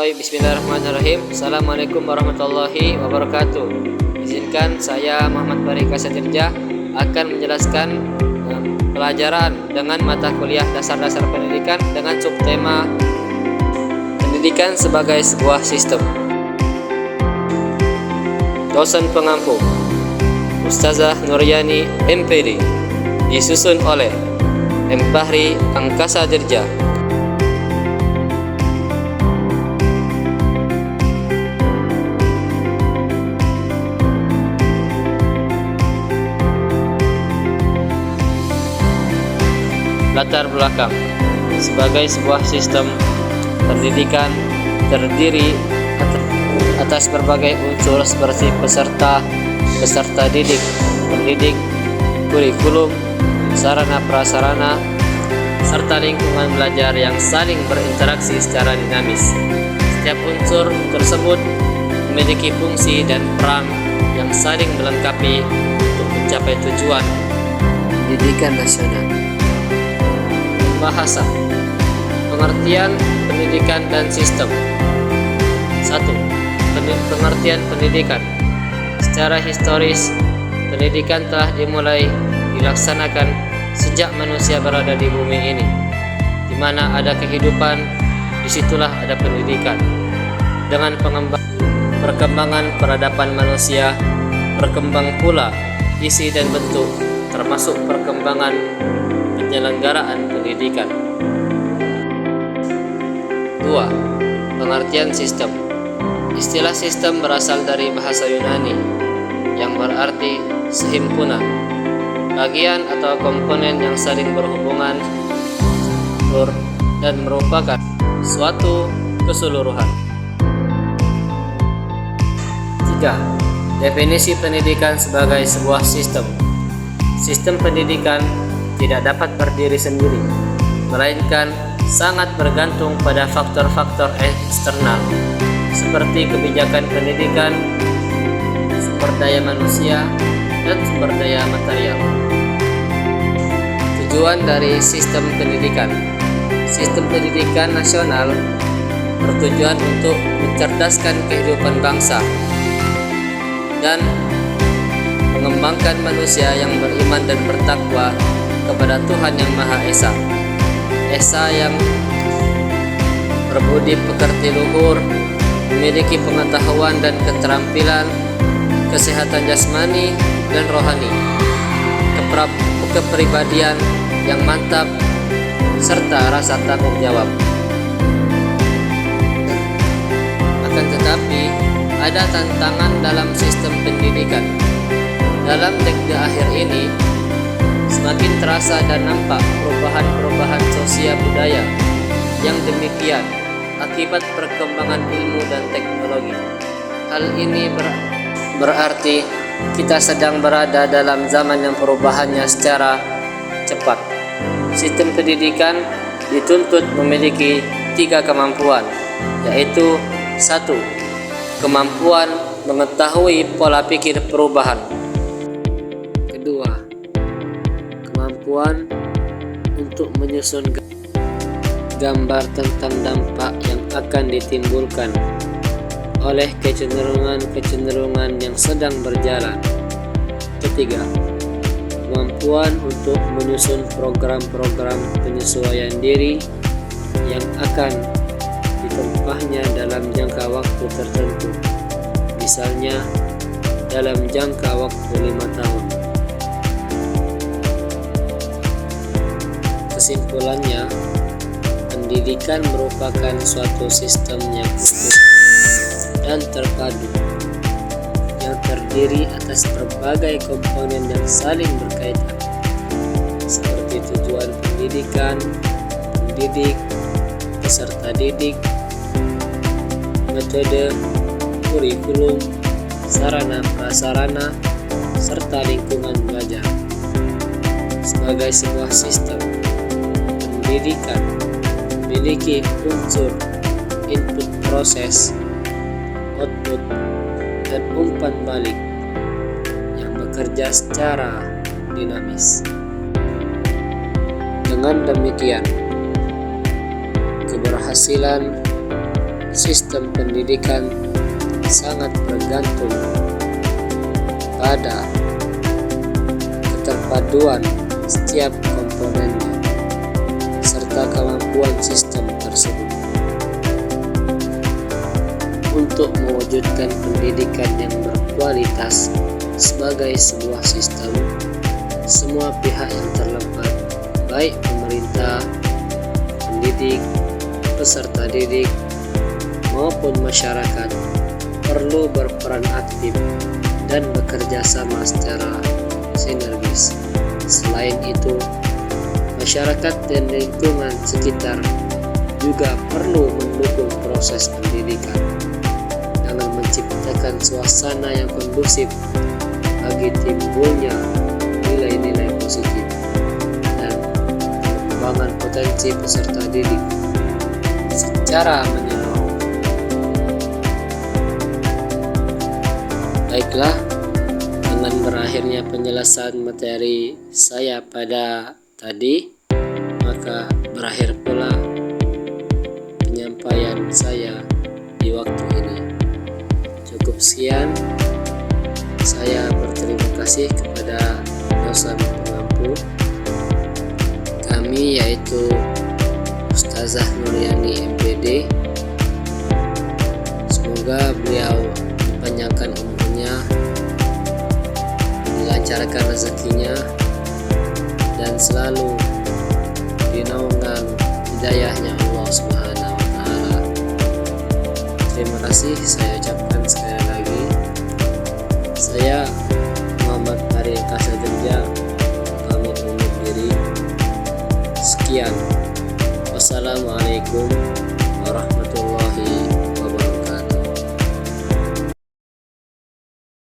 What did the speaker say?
Baik, bismillahirrahmanirrahim. Assalamualaikum warahmatullahi wabarakatuh. Izinkan saya Muhammad Barika Satirja akan menjelaskan pelajaran dengan mata kuliah dasar-dasar pendidikan dengan subtema pendidikan sebagai sebuah sistem. Dosen pengampu Ustazah Nuryani MPD, disusun oleh M. Fahri Angkasa Dirja. Latar belakang: sebagai sebuah sistem pendidikan terdiri atas berbagai unsur seperti peserta didik, pendidik, kurikulum, sarana prasarana, serta lingkungan belajar yang saling berinteraksi secara dinamis. Setiap unsur tersebut memiliki fungsi dan peran yang saling melengkapi untuk mencapai tujuan pendidikan nasional. Bahasa, pengertian pendidikan dan sistem. 1. Pengertian pendidikan. Secara historis, pendidikan telah dimulai dilaksanakan sejak manusia berada di bumi ini. Di mana ada kehidupan, disitulah ada pendidikan. Dengan perkembangan peradaban manusia, berkembang pula isi dan bentuk, termasuk perkembangan penyelenggaraan pendidikan. 2. Pengertian sistem. Istilah sistem berasal dari bahasa Yunani yang berarti sehimpunan, bagian atau komponen yang saling berhubungan dan merupakan suatu keseluruhan. 3. Definisi pendidikan sebagai sebuah sistem. Sistem pendidikan tidak dapat berdiri sendiri, melainkan sangat bergantung pada faktor-faktor eksternal seperti kebijakan pendidikan, sumber daya manusia, dan sumber daya material. Tujuan dari sistem pendidikan. Sistem pendidikan nasional bertujuan untuk mencerdaskan kehidupan bangsa dan mengembangkan manusia yang beriman dan bertakwa kepada Tuhan Yang Maha Esa. Esa yang berbudi pekerti luhur, memiliki pengetahuan dan keterampilan, kesehatan jasmani dan rohani, kepribadian yang mantap, serta rasa tanggung jawab. Akan tetapi, ada tantangan dalam sistem pendidikan. Dalam dekade akhir ini, semakin terasa dan nampak perubahan sosial budaya yang demikian akibat perkembangan ilmu dan teknologi. Hal ini berarti kita sedang berada dalam zaman yang perubahannya secara cepat. Sistem pendidikan dituntut memiliki 3 kemampuan, yaitu 1. Kemampuan mengetahui pola pikir perubahan. 2. Kemampuan untuk menyusun gambar tentang dampak yang akan ditimbulkan oleh kecenderungan yang sedang berjalan. 3. Kemampuan untuk menyusun program-program penyesuaian diri yang akan ditempahnya dalam jangka waktu tertentu, misalnya dalam jangka waktu 5 tahun. Kesimpulannya, pendidikan merupakan suatu sistem yang utuh dan terpadu, yang terdiri atas berbagai komponen yang saling berkaitan, seperti tujuan pendidikan, pendidik, peserta didik, metode, kurikulum, sarana prasarana, serta lingkungan belajar. Sebagai sebuah sistem pendidikan memiliki unsur input proses, output, dan umpan balik yang bekerja secara dinamis. Dengan demikian, keberhasilan sistem pendidikan sangat bergantung pada keterpaduan setiap komponennya serta kemampuan sistem tersebut. Untuk mewujudkan pendidikan yang berkualitas sebagai sebuah sistem, semua pihak yang terlibat, baik pemerintah, pendidik, peserta didik, maupun masyarakat, perlu berperan aktif dan bekerja sama secara sinergis. Selain itu, masyarakat dan lingkungan sekitar juga perlu mendukung proses pendidikan dengan menciptakan suasana yang kondusif bagi timbulnya nilai-nilai positif dan pengembangan potensi peserta didik secara menyeluruh. Baiklah, dengan berakhirnya penjelasan materi saya pada tadi, maka berakhir pula penyampaian saya di waktu ini. Cukup sekian. Saya berterima kasih kepada dosen pengampu kami, yaitu Ustazah Nuryani MPD. Semoga beliau dipanjangkan umurnya, dilancarkan rezekinya, dan selalu dinaungan hidayahnya Allah Subhanahu wa Ta'ala. Terima kasih saya ucapkan sekali lagi. Saya Muhammad Farid Kasadirja pamit undur diri. Sekian. Wassalamualaikum